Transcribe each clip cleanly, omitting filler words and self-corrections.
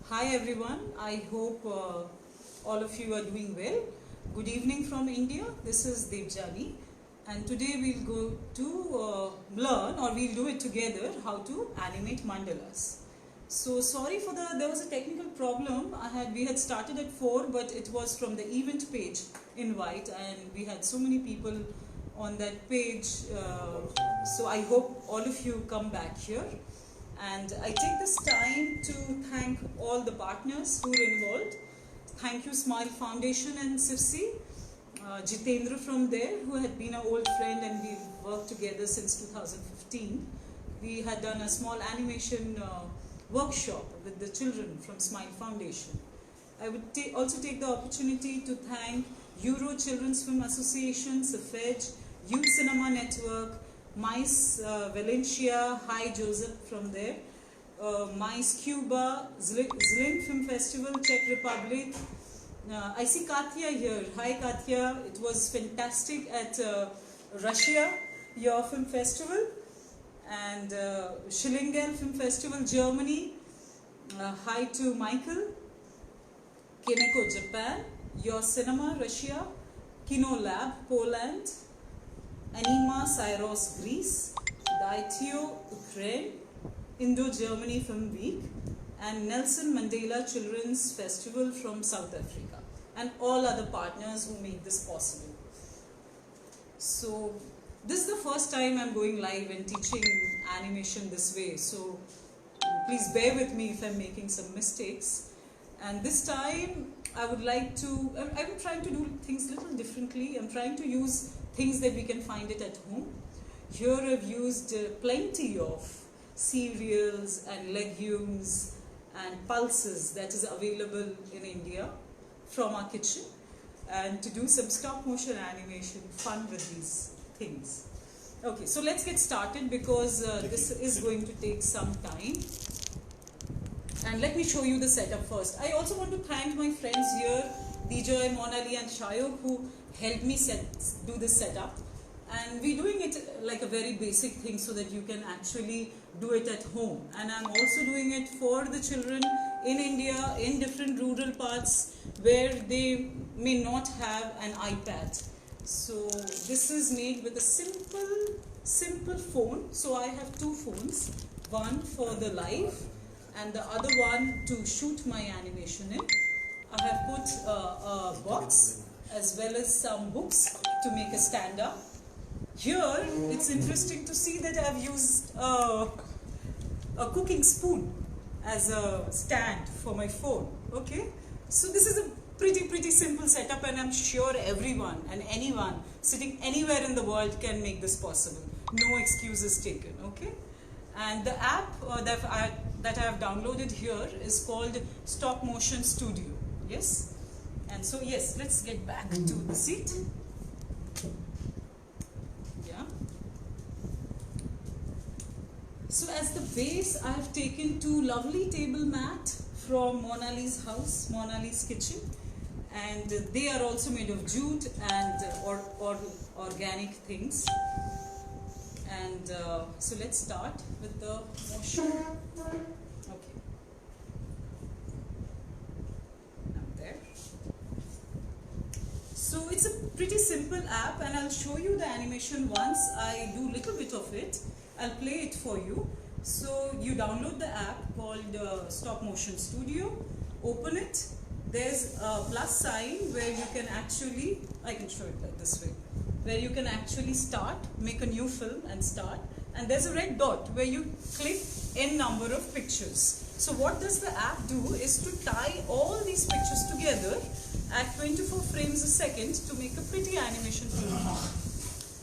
Hi everyone, I hope all of you are doing well. Good evening from India, this is Devjani, and today we'll go to learn, or we'll do it together, how to animate mandalas. So sorry for there was a technical problem. We had started at 4, but it was from the event page invite, and we had so many people on that page. So I hope all of you come back here. And I take this time to thank all the partners who are involved. Thank you Smile Foundation and SIRSI, Jitendra from there, who had been an old friend, and we've worked together since 2015. We had done a small animation workshop with the children from Smile Foundation. I would also take the opportunity to thank Euro Children's Film Association, SFEJ, Youth Cinema Network, MICE-Valencia, hi Joseph from there, MICE-Cuba, ZLIN Film Festival, Czech Republic. I see Katya here. Hi Katya, it was fantastic at Russia, your film festival, and SCHLINGEL Film Festival, Germany. Hi to Michael. KANEKO-Japan, your cinema, Russia, Kino Lab, Poland, ANIMA, SYROS-Greece, DYATIO-Ukrain, Indo-Germany Film Week, and Nelson Mandela Children's Festival from South Africa, and all other partners who make this possible. So this is the first time I'm going live and teaching animation this way, so please bear with me if I'm making some mistakes. And this time I'm trying to do things a little differently. I'm trying to use things that we can find it at home. Here I've used plenty of cereals and legumes and pulses that is available in India from our kitchen, and to do some stop motion animation fun with these things. Okay, so let's get started, because this is going to take some time. And let me show you the setup first. I also want to thank my friends here, DJ, Monali and Shayok, who helped me do this setup. And we're doing it like a very basic thing so that you can actually do it at home. And I'm also doing it for the children in India, in different rural parts where they may not have an iPad. So this is made with a simple phone. So I have 2 phones, one for the live and the other one to shoot my animation in. I have put a box as well as some books to make a stand-up. Here, it's interesting to see that I've used a cooking spoon as a stand for my phone. Okay, so this is a pretty simple setup, and I'm sure everyone and anyone sitting anywhere in the world can make this possible. No excuses taken. Okay, and the app that I have downloaded here is called Stop Motion Studio. Yes. And so yes, let's get back to the seat. Yeah. So as the base, I have taken 2 lovely table mats from Monali's house, Monali's kitchen, and they are also made of jute and organic things. And so let's start with the motion. Okay. So it's a pretty simple app, and I'll show you the animation once I do a little bit of it. I'll play it for you. So you download the app called Stop Motion Studio, open it. There's a plus sign where you can actually, I can show it like this way, where you can actually start, make a new film and start. And there's a red dot where you click n number of pictures. So what does the app do is to tie all these pictures together at 24 frames a second to make a pretty animation film.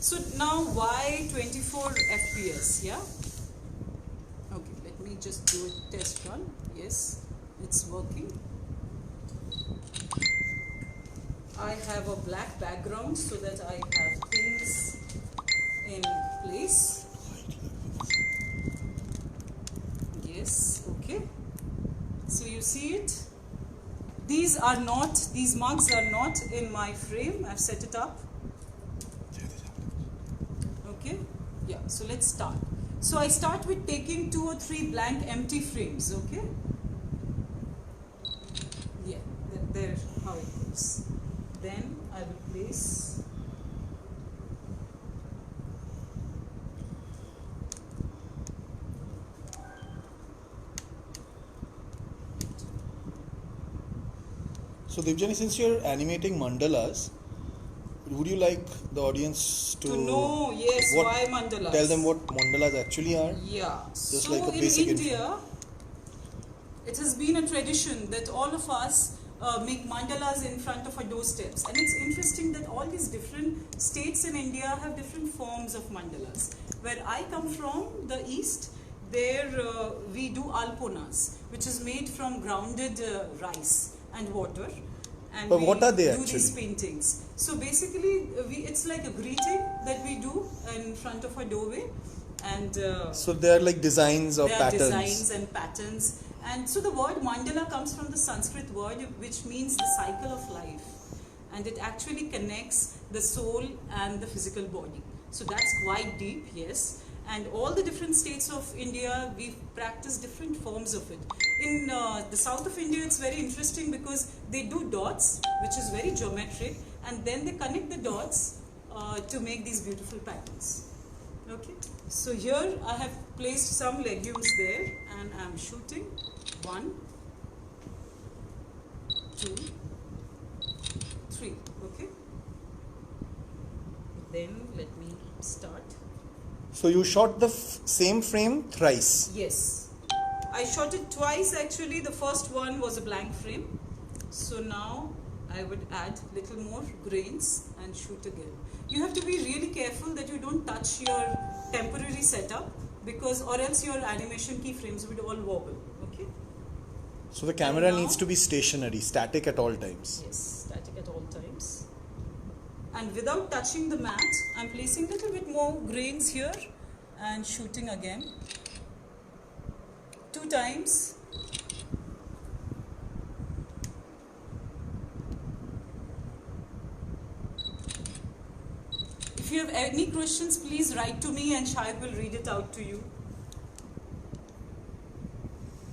So now why 24 FPS, yeah? Okay, let me just do a test run. Yes, it's working. I have a black background so that I have things in place. Yes, okay. So you see it? These mugs are not in my frame. I've set it up. Okay, yeah, so let's start. So I start with taking 2 or 3 blank empty frames, okay? there how it goes. Then I will place So Divjani, since you're animating mandalas, would you like the audience to know, yes, why mandalas? Tell them what mandalas actually are? Yeah. Just so like a in basic India, it has been a tradition that all of us make mandalas in front of our doorsteps. And it's interesting that all these different states in India have different forms of mandalas. Where I come from, the east, there we do alponas, which is made from grounded rice and water. And but what are they do actually? These paintings. So basically, it's like a greeting that we do in front of a doorway. And so they are like designs or patterns. There are designs and patterns. And so the word mandala comes from the Sanskrit word which means the cycle of life. And it actually connects the soul and the physical body. So that's quite deep, yes. And all the different states of India, we practice different forms of it. In the south of India, it's very interesting because they do dots, which is very geometric, and then they connect the dots to make these beautiful patterns. Okay, so here I have placed some legumes there, and I'm shooting 1, 2, 3. Okay, then let me start. So you shot the same frame thrice? Yes. I shot it twice actually. The first one was a blank frame. So now I would add little more grains and shoot again. You have to be really careful that you don't touch your temporary setup because or else your animation keyframes would all wobble. Okay. So the camera needs to be stationary, static at all times. Yes, static at all times. And without touching the mat, I'm placing a little bit more grains here and shooting again. 2 times. If you have any questions, please write to me and Shahid will read it out to you.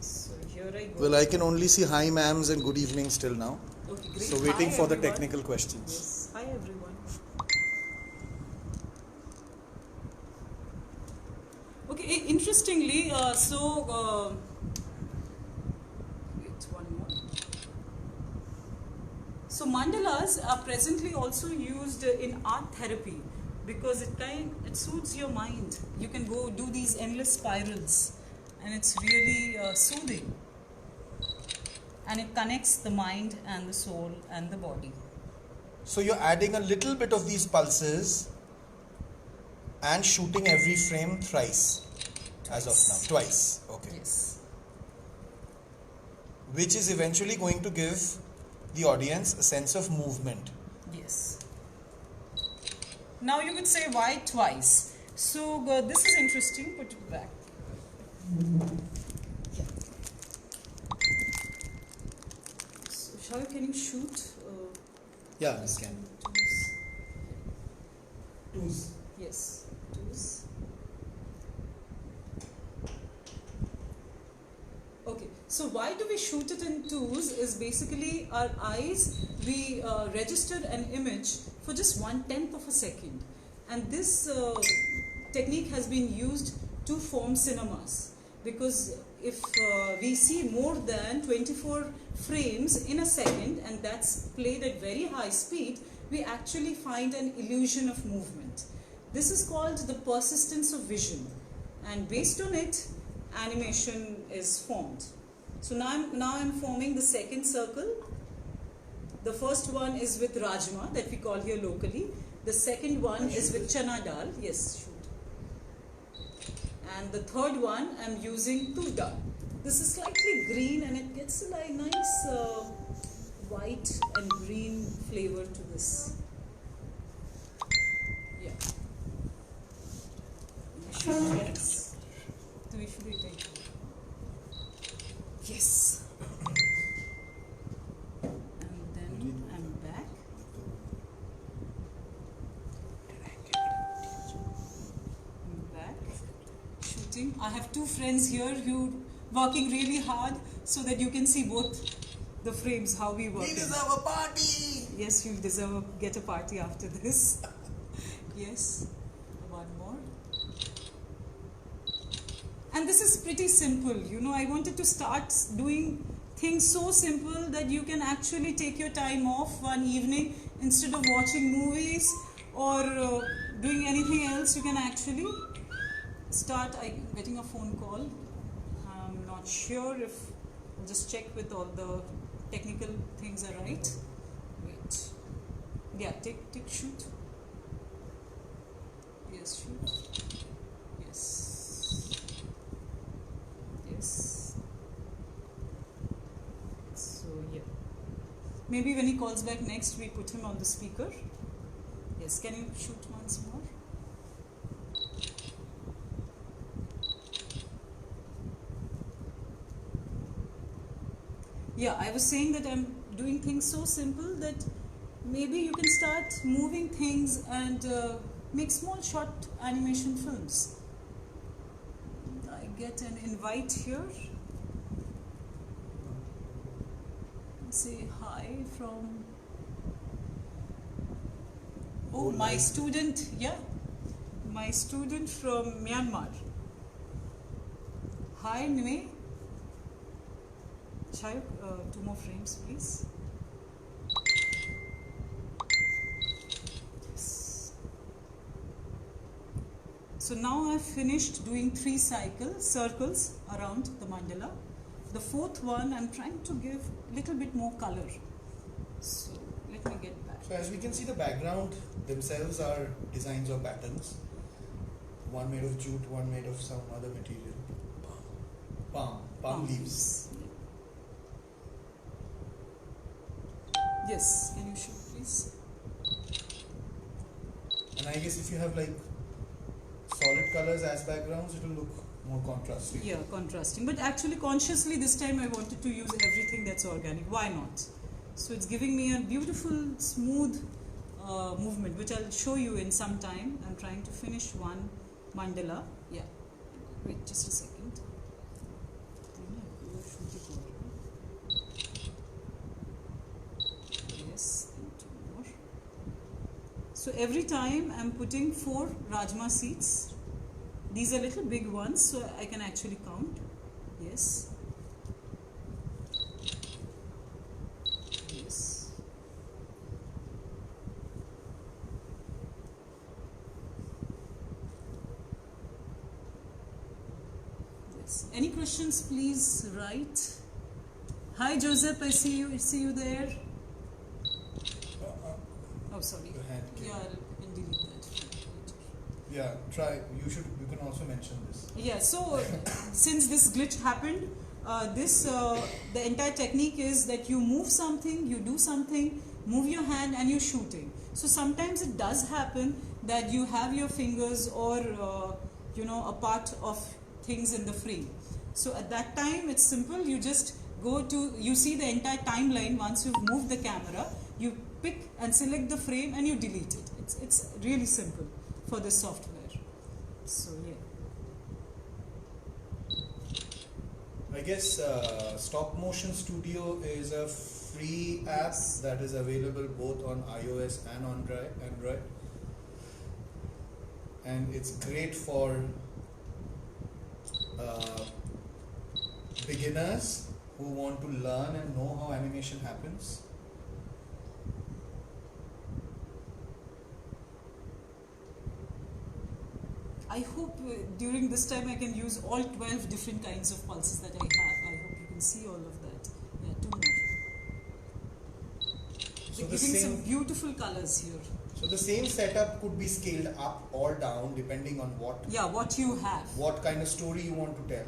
So here I go. Well, I can only see hi ma'ams and good evenings till now. Okay, great. So waiting Hi, for the everyone. technical questions. Yes. Hi everyone. Okay, interestingly, wait, one more. So mandalas are presently also used in art therapy because it soothes your mind. You can go do these endless spirals and it's really soothing. And it connects the mind and the soul and the body. So you're adding a little bit of these pulses and shooting every frame thrice as of now. Twice. Okay. Yes. Which is eventually going to give the audience a sense of movement. Yes. Now you could say why twice. So this is interesting. Put it back. Yeah. So Shah, can you shoot? Yeah, I can. Twos. Yes. Twos. Okay, so why do we shoot it in twos is basically our eyes, we register an image for just 1/10 of a second. And this technique has been used to form cinemas. Because if we see more than 24 frames in a second and that's played at very high speed, we actually find an illusion of movement. This is called the persistence of vision. And based on it, animation is formed. So now I'm forming the second circle. The first one is with rajma that we call here locally. The second one is with chana dal. Yes, shoot. And the third one I'm using tur dal. This is slightly green and it gets a like nice white and green flavor to this. Yeah. Yes. Yes. And then I'm back. I'm back. Shooting. I have two friends here who working really hard so that you can see both the frames, how we work. We in. deserve a party! Yes, you deserve get a party after this. Yes, one more. And this is pretty simple, you know, I wanted to start doing things so simple that you can actually take your time off one evening instead of watching movies or doing anything else. You can actually start. I'm getting a phone call. I'm not sure if, I'll just check with all the technical things are right. Wait. Yeah, take shoot. Yes, shoot. Yes. Yes. So yeah. Maybe when he calls back next, we put him on the speaker. Yes, can you shoot once more? Yeah, I was saying that I'm doing things so simple that maybe you can start moving things and make small short animation films. I get an invite here. Say hi from, oh, my student, yeah, my student from Myanmar. Hi, Nime. Shayuk, 2 more frames, please. Yes. So now I've finished doing 3 circles around the mandala. The 4th one, I'm trying to give a little bit more color. So let me get back. So as we can see, the background themselves are designs or patterns. One made of jute, one made of some other material. Palm leaves. Yes, can you show please? And I guess if you have like solid colors as backgrounds, it will look more contrasting. Yeah, contrasting. But actually consciously this time I wanted to use everything that's organic. Why not? So it's giving me a beautiful, smooth movement, which I'll show you in some time. I'm trying to finish one mandala. Yeah. Wait just a second. Yes, and 2 more. So every time I'm putting 4 rajma seeds. These are little big ones, so I can actually count. Yes. Yes. Yes. Any questions, please write. Hi Joseph, I see you there. Oh, sorry. Yeah, I can delete that. Yeah, try. You can also mention this. Yeah, so since this glitch happened, the entire technique is that you move something, you do something, move your hand and you're shooting. So sometimes it does happen that you have your fingers or a part of things in the frame. So at that time it's simple, you just you see the entire timeline. Once you've moved the camera, you pick and select the frame and you delete it. It's really simple for this software. So yeah. I guess Stop Motion Studio is a free app that is available both on iOS and on Android. And it's great for beginners who want to learn and know how animation happens. I hope during this time I can use all 12 different kinds of pulses that I have. I hope you can see all of that. Yeah, 2 more. So giving some beautiful colors here. So the same setup could be scaled up or down depending on what you have. What kind of story you want to tell.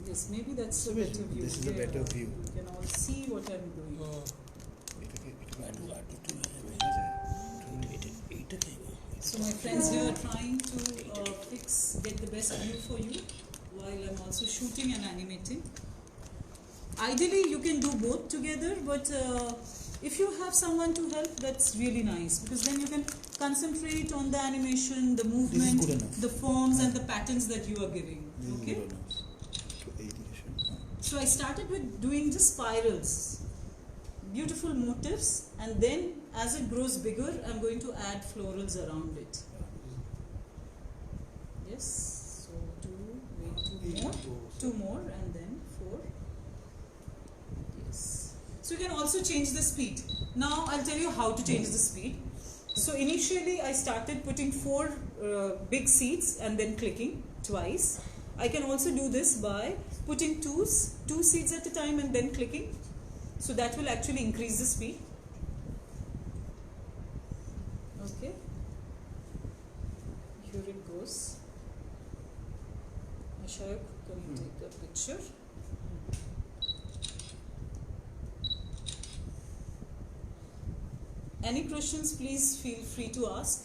Yes, maybe that's a better view. This is a better view. You can all see what I'm doing. So my friends here are trying to get the best view for you while I'm also shooting and animating. Ideally, you can do both together, but if you have someone to help, that's really nice, because then you can concentrate on the animation, the movement, the forms and the patterns that you are giving. Okay? So I started with doing just spirals, beautiful motifs, and then as it grows bigger, I'm going to add florals around it. Yes, so two more, and then 4. Yes. So you can also change the speed. Now I'll tell you how to change the speed. So initially I started putting 4 big seeds and then clicking twice. I can also do this by putting 2 seeds at a time and then clicking. So that will actually increase the speed. Okay. Here it goes. Ashok, can you take a picture? Any questions, please feel free to ask.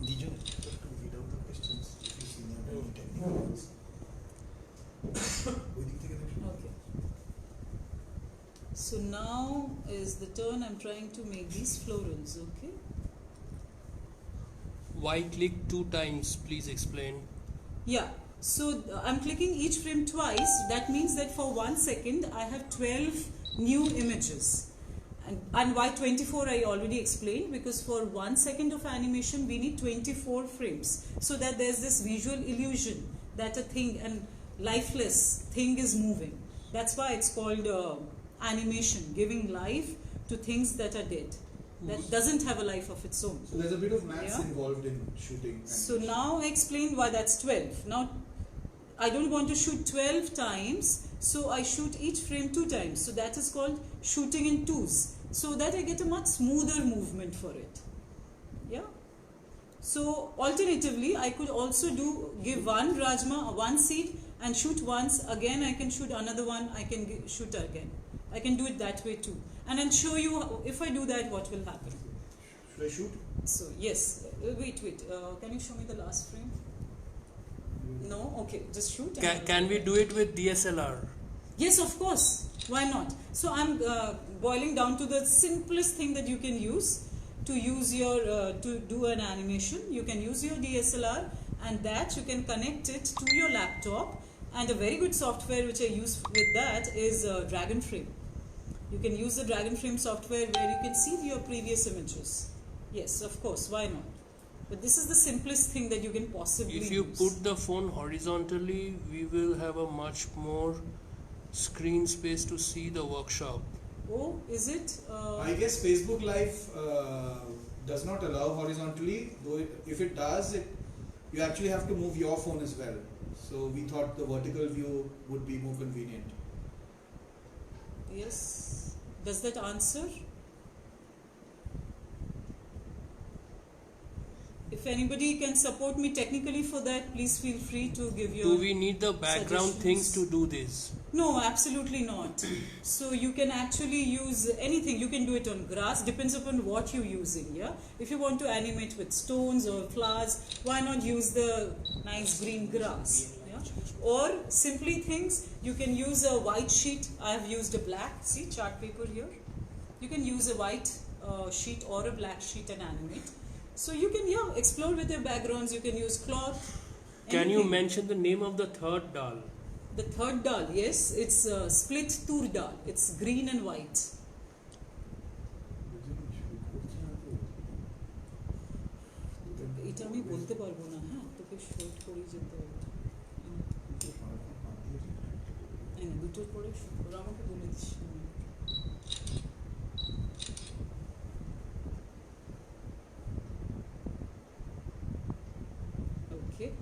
Did you read out the questions if you see any technical ones? Okay. So now is the turn. I'm trying to make these florals, okay? Why click 2 times? Please explain. Yeah. So I'm clicking each frame twice. That means that for 1 second I have 12 new images. And why 24 I already explained, because for 1 second of animation we need 24 frames, so that there's this visual illusion that a thing, and lifeless thing, is moving. That's why it's called animation, giving life to things that are dead, that doesn't have a life of its own. So there's a bit of maths involved in shooting. So now I explained why that's 12. Now I don't want to shoot 12 times, so I shoot each frame 2 times. So that is called shooting in 2s, so that I get a much smoother movement for it. Yeah. So alternatively, I could also give 1 Rajma, 1 seed, and shoot once. Again, I can shoot another one. I can shoot again. I can do it that way too. And I'll show you if I do that, what will happen. Should I shoot? So yes. Wait. Can you show me the last frame? No? Okay. Just shoot. Can we do it with DSLR? Yes, of course. Why not? So I'm boiling down to the simplest thing that you can use to use your to do an animation. You can use your DSLR, and that you can connect it to your laptop. And a very good software which I use with that is Dragon Frame. You can use the Dragon Frame software where you can see your previous images. Yes, of course. Why not? But this is the simplest thing that you can possibly use. If you put the phone horizontally, we will have a much more screen space to see the workshop. Oh, is it? I guess Facebook Live does not allow horizontally, though if it does, you actually have to move your phone as well. So we thought the vertical view would be more convenient. Yes. Does that answer? If anybody can support me technically for that, please feel free to give your Do we need the background things to do this? No, absolutely not. So you can actually use anything. You can do it on grass, depends upon what you're using, yeah? If you want to animate with stones or flowers, why not use the nice green grass, yeah? Or simply things, you can use a white sheet. I have used a black, see, chart paper here. You can use a white sheet or a black sheet and animate. So you can, explore with your backgrounds. You can use cloth. Can you mention the name of the third dal? The third dal, yes, it's split tur dal. It's green and white. এটা আমি বলতে পারবো না, হ্যাঁ, তোকে short করে যেতে হবে। দুটোর পরে ওরা আমাকে বলে দিচ্ছে। Okay.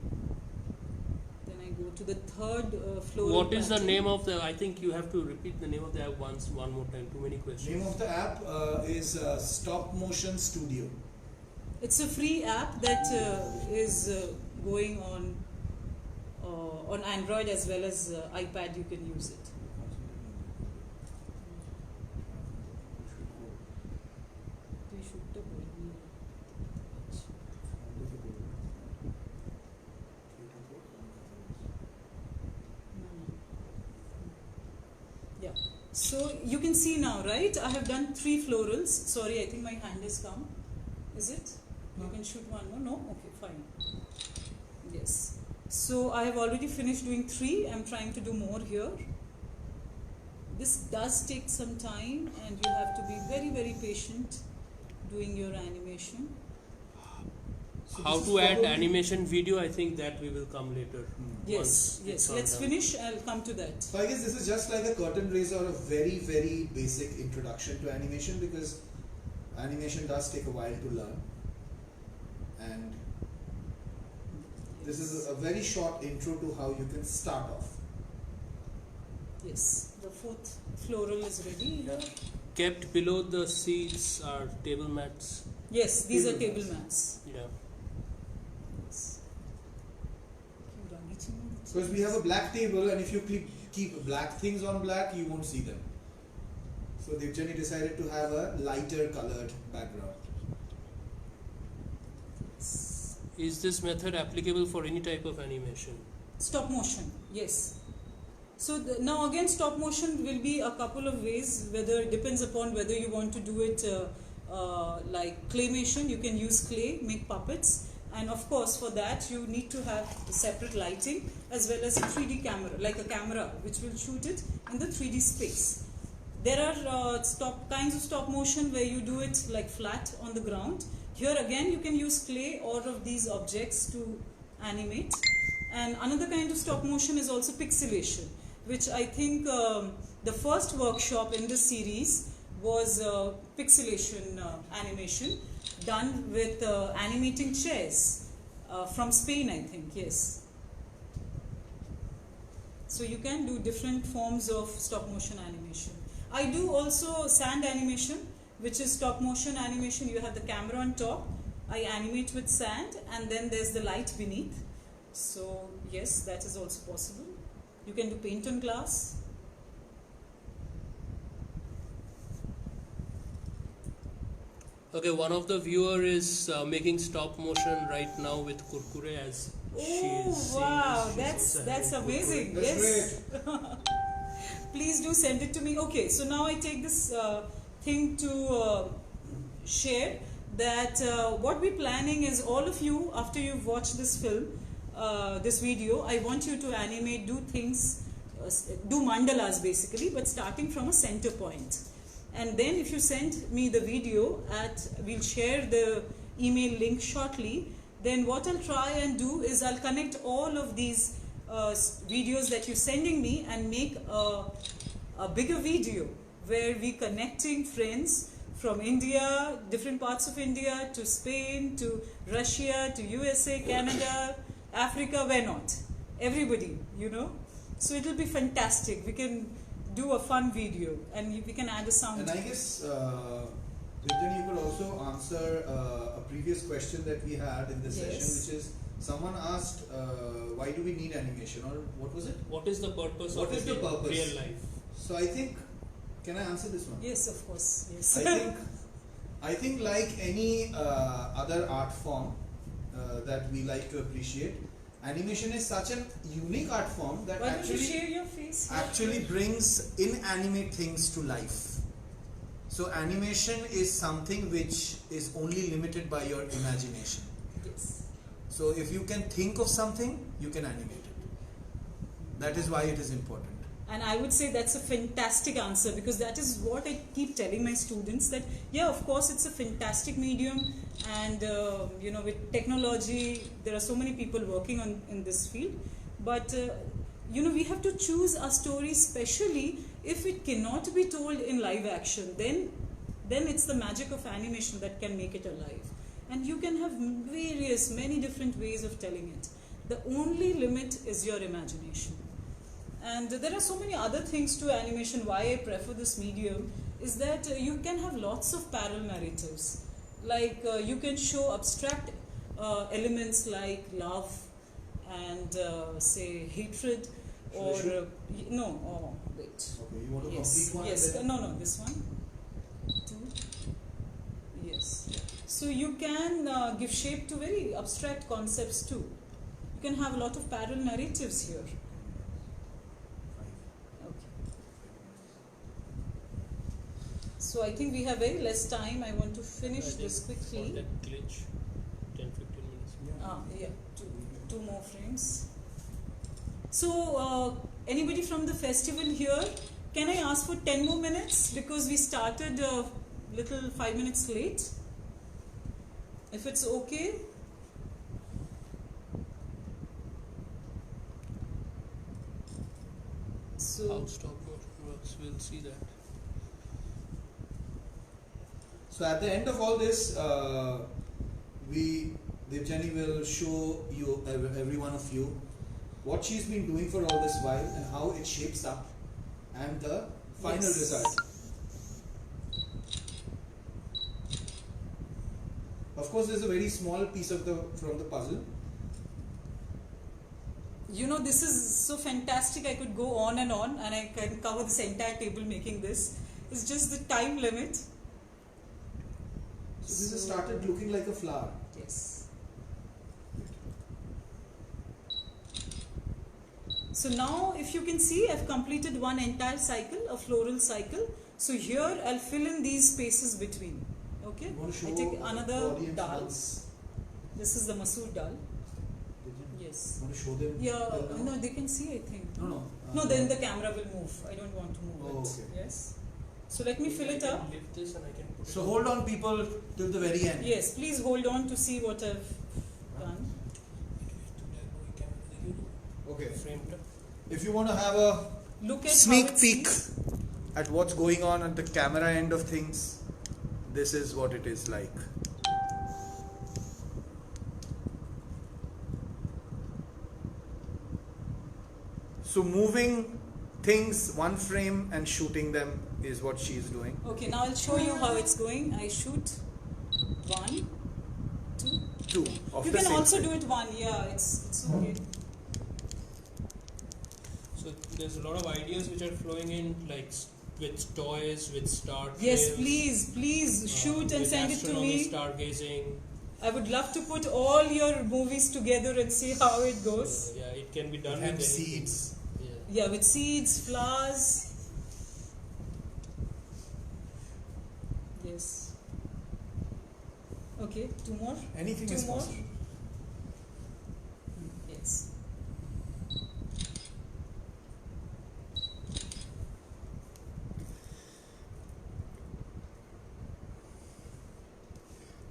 Then I go to the third floor. What is the name of the? I think you have to repeat the name of the app one more time. Too many questions. Name of the app is Stop Motion Studio. It's a free app that is going on Android as well as iPad. You can use it. So you can see now, right? I have done 3 florals. Sorry, I think my hand has come. Is it? No. You can shoot one more? No? Okay, fine. Yes. So I have already finished doing 3. I'm trying to do more here. This does take some time and you have to be very, very patient doing your animation. So How this to is add probably- animation video, I think that we will come later. Yes, once yes. it's all Let's done. finish. I'll come to that. So I guess this is just like a curtain raiser or a very, very basic introduction to animation, because animation does take a while to learn. And this is a very short intro to how you can start off. Yes, the 4th floral is ready here. Kept below the seats are table mats. Yes, these are Table table mats. mats. Yeah. Yes. Because we have a black table, and if you keep black things on black, you won't see them. So they've generally decided to have a lighter colored background. Is this method applicable for any type of animation? Stop motion, yes. So now again, stop motion will be a couple of ways. Whether it depends upon whether you want to do it like claymation. You can use clay, make puppets, and of course for that you need to have separate lighting as well as a 3D camera, like a camera which will shoot it in the 3D space. There are kinds of stop motion where you do it like flat on the ground. Here again you can use clay or of these objects to animate. And another kind of stop motion is also pixelation, which I think the first workshop in this series was pixelation animation done with animating chairs from Spain, I think, yes. So you can do different forms of stop motion animation. I do also sand animation, which is stop motion animation. You have the camera on top, I animate with sand, and then there's the light beneath. So yes, that is also possible. You can do paint on glass. Okay, one of the viewer is making stop motion right now with kurkure as she Oh is seeing wow, this. She's that's also having amazing. kurkure. That's Yes. Please do send it to me. Okay, so now I take this thing to share that what we're planning is all of you, after you've watched this film, this video, I want you to animate, do things, do mandalas basically, but starting from a center point. And then if you send me the video we'll share the email link shortly, then what I'll try and do is I'll connect all of these videos that you're sending me and make a bigger video where we're connecting friends from India, different parts of India, to Spain, to Russia, to USA, Canada, Africa, where not? Everybody, you know. So it will be fantastic. We can do a fun video and we can add a sound. And I guess, Vidyan, you could also answer a previous question that we had in this Yes. session, which is someone asked, why do we need animation, or what was it? What is the purpose What of is it the in purpose? real life? So I think, can I answer this one? Yes, of course. Yes. I think like any other art form that we like to appreciate, animation is such a unique art form that Why don't you share your face? actually brings inanimate things to life. So animation is something which is only limited by your imagination. Yes. So if you can think of something, you can animate it. That is why it is important. And I would say that's a fantastic answer, because that is what I keep telling my students, that yeah, of course it's a fantastic medium, and you know, with technology there are so many people working in this field, but you know, we have to choose our story, especially if it cannot be told in live action. Then it's the magic of animation that can make it alive, and you can have many different ways of telling it. The only limit is your imagination. And there are so many other things to animation. Why I prefer this medium is that you can have lots of parallel narratives. Like you can show abstract elements like love and say hatred, or wait. Okay, you want to Yes, complete one? yes. and then- No, this one. 2. Yes. So you can give shape to very abstract concepts too. You can have a lot of parallel narratives here. Okay. So I think we have very less time. I want to finish this quickly. For that glitch, 10-15 minutes. Yeah, two more frames. So anybody from the festival here, can I ask for 10 more minutes because we started a little 5 minutes late? If it's okay. So How stop motion works, we'll see that. So at the end of all this, Devjani will show you, every one of you, what she's been doing for all this while and how it shapes up and the final result. Of course, there's a very small piece of from the puzzle. you know, this is so fantastic. I could go on and I can cover this entire table making this. It's just the time limit. So this has started looking like a flower. Yes. So now if you can see, I've completed one entire cycle, a floral cycle. So here I'll fill in these spaces between. Okay? You want to I show take another audience dal. once? This is the masoor dal. Yes. You want to show them? Yeah, no, they can see, I think. No. No, then the camera will move. I don't want to move it. Okay. Yes. So let me fill it I up. can lift this and I can put So it hold on, people, till the very end. Yes, please hold on to see what I've done. Okay. framed up. If you want to have a Look at sneak how it peek sees. at what's going on at the camera end of things, this is what it is like. So moving things one frame and shooting them is what she is doing. Okay, now I'll show you how it's going. I shoot 1, 2. Two of You the can same also frame. do it 1. Yeah, it's okay. So there's a lot of ideas which are flowing in, like with toys, with star Yes, trails, please shoot and with send it to astronomy, me. stargazing. I would love to put all your movies together and see how it goes. Yeah, it can be done And with anything. seeds. Yeah. Yeah, with seeds, flowers. Yes. Okay, 2 more. Anything 2 is more. possible. Yes.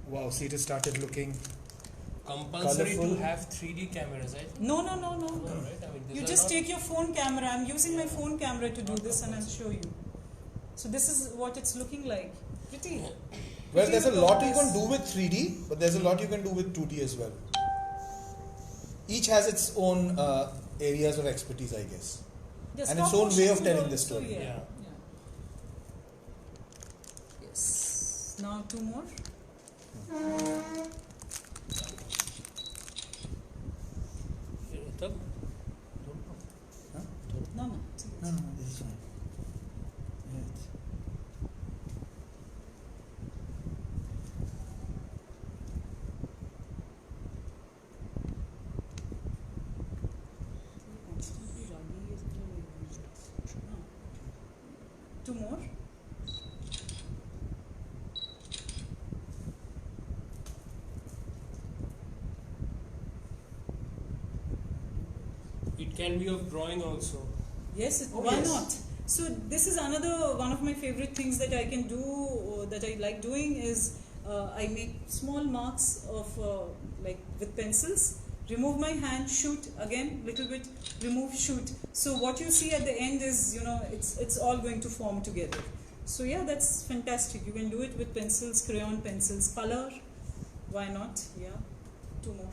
Wow, see, it started looking Compulsory Colourful. to have 3D cameras, I think. No. No, right? I mean, these You are just not- take your phone camera. I'm using my phone camera to do this and I'll show you. So this is what it's looking like. Pretty. Well, Pretty there's a with lot all you can this. do with 3D, but there's a lot you can do with 2D as well. Each has its own areas of expertise, I guess. The And its stop own way of motion telling will the also- story. Yeah. Yes. Now 2 more. Tab? No. No, this is fine. No. 2 more. It can be of drawing also. Yes, Oh, why yes. not? So this is another one of my favorite things that I can do, or that I like doing is I make small marks of like with pencils, remove my hand, shoot again, little bit, remove, shoot. So what you see at the end is, you know, it's all going to form together. So yeah, that's fantastic. You can do it with pencils, crayon pencils, color. Why not? Yeah, 2 more.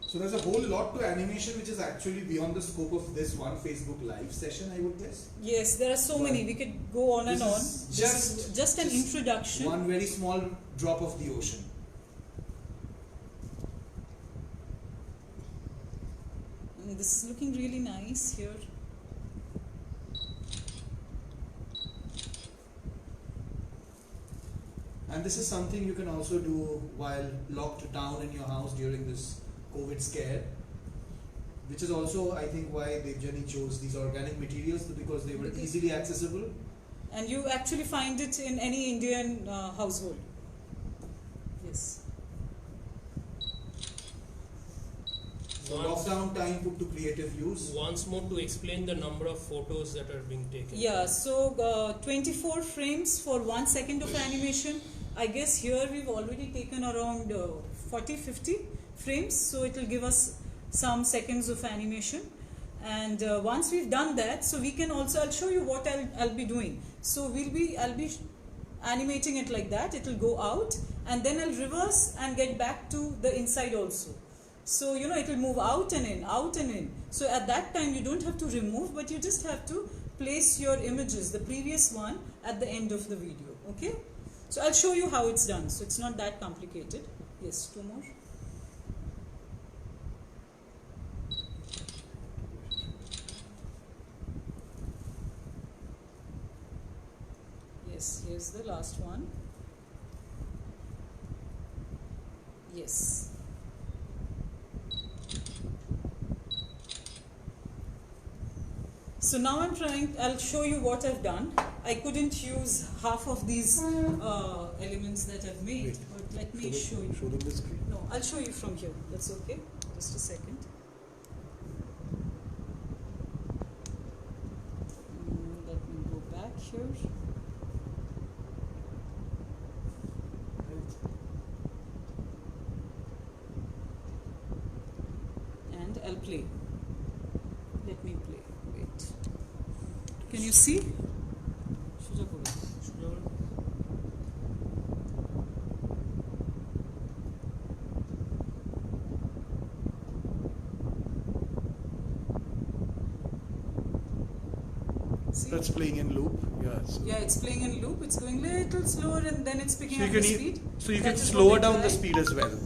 So there's a whole lot to animation which is actually beyond the scope of this one Facebook Live session, I would guess. Yes, there are so But many. We could go on and this on. is This is just an introduction. One very small drop of the ocean. And this is looking really nice here. And this is something you can also do while locked down in your house during this COVID scare, which is also, I think, why Devjani chose these organic materials, because they were easily accessible And you actually find it in any Indian household. Yes. So lockdown time put to creative use. Once more to explain the number of photos that are being taken. Yeah, so 24 frames for 1 second of animation. I guess here we've already taken around 40-50 frames, so it will give us some seconds of animation. And once we've done that, so we can also, I'll show you what I'll be doing. So I'll be animating it like that. It will go out, and then I'll reverse and get back to the inside also. So, you know, it will move out and in, out and in. So at that time, you don't have to remove, but you just have to place your images, the previous one, at the end of the video. Okay? So I'll show you how it's done. So it's not that complicated. Yes, 2 more. Yes, here's the last one. Yes. So now I'll show you what I've done. I couldn't use half of these elements that I've made, Wait, but let me show you. Show them the screen. No, I'll show you from here. That's okay. Just a second. Let me go back here. And I'll play. Let me play. Wait. Can you see? See? That's playing in loop. Yeah. Yeah, it's playing in loop. It's going little slower and then it's picking up the speed. So you That can is slow what I down the tried. speed as well.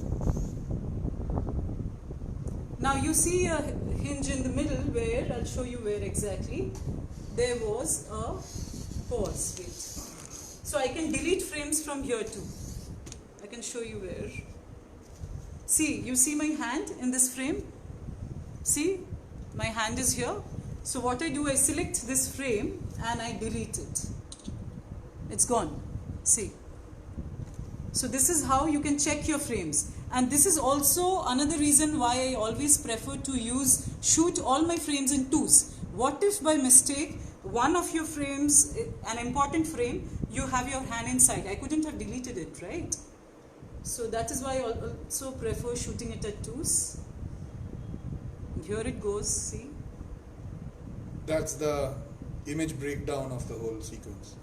Now you see a hinge in the middle where, I'll show you where exactly, there was a pause. Wait. So I can delete frames from here too. I can show you where. See, you see my hand in this frame? See, my hand is here. So what I do, I select this frame and I delete it. It's gone. See. So this is how you can check your frames. And this is also another reason why I always prefer to shoot all my frames in twos. What if by mistake, one of your frames, an important frame, you have your hand inside? I couldn't have deleted it, right? So that is why I also prefer shooting it at twos. And here it goes, see? That's the image breakdown of the whole sequence.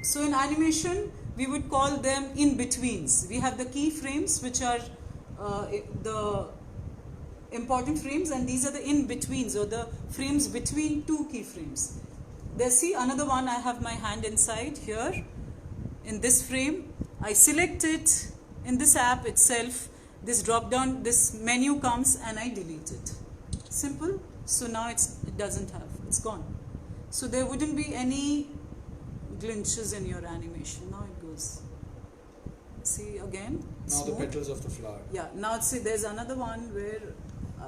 So in animation, we would call them in-betweens. We have the key frames, which are the important frames, and these are the in-betweens, or the frames between two key frames. There, see another one, I have my hand inside here. In this frame, I select it in this app itself. This drop down, this menu comes and I delete it. Simple. So now it doesn't have, it's gone. So there wouldn't be any glitches in your animation. Now it goes. See again. Now smooth. the petals of the flower. Yeah. Now see, there's another one where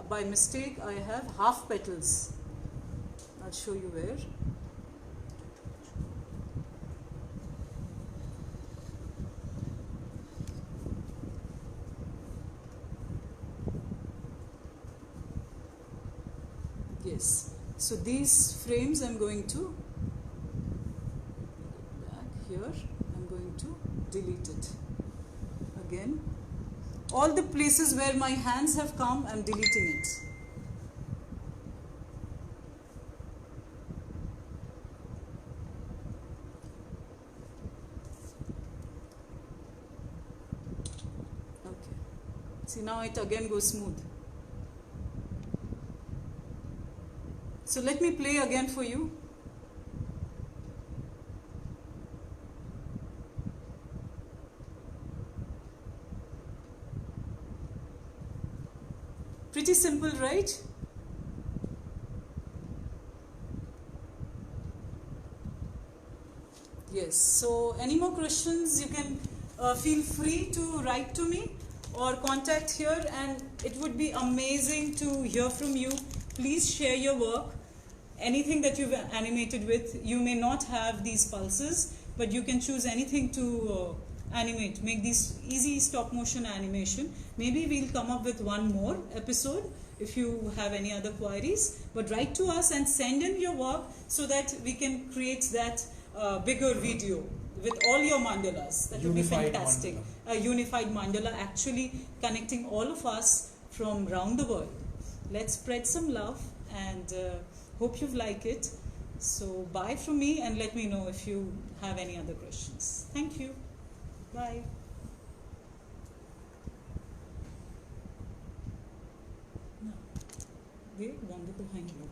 by mistake I have half petals. I'll show you where. Yes. So these frames I'm going to back here. I'm going to delete it again. All the places where my hands have come, I'm deleting it. Okay. See, now it again goes smooth. So let me play again for you. Pretty simple, right? Yes. So any more questions, you can feel free to write to me or contact here, and it would be amazing to hear from you. Please share your work. anything that you've animated with. You may not have these pulses, but you can choose anything to animate, make these easy stop motion animation. Maybe we'll come up with one more episode if you have any other queries, but write to us and send in your work so that we can create that bigger video with all your mandalas. That would be Unified fantastic. mandala. A unified mandala actually connecting all of us from around the world. Let's spread some love and hope you like it. So bye from me, and let me know if you have any other questions. Thank you. Bye. No. Wonderful. Thank you.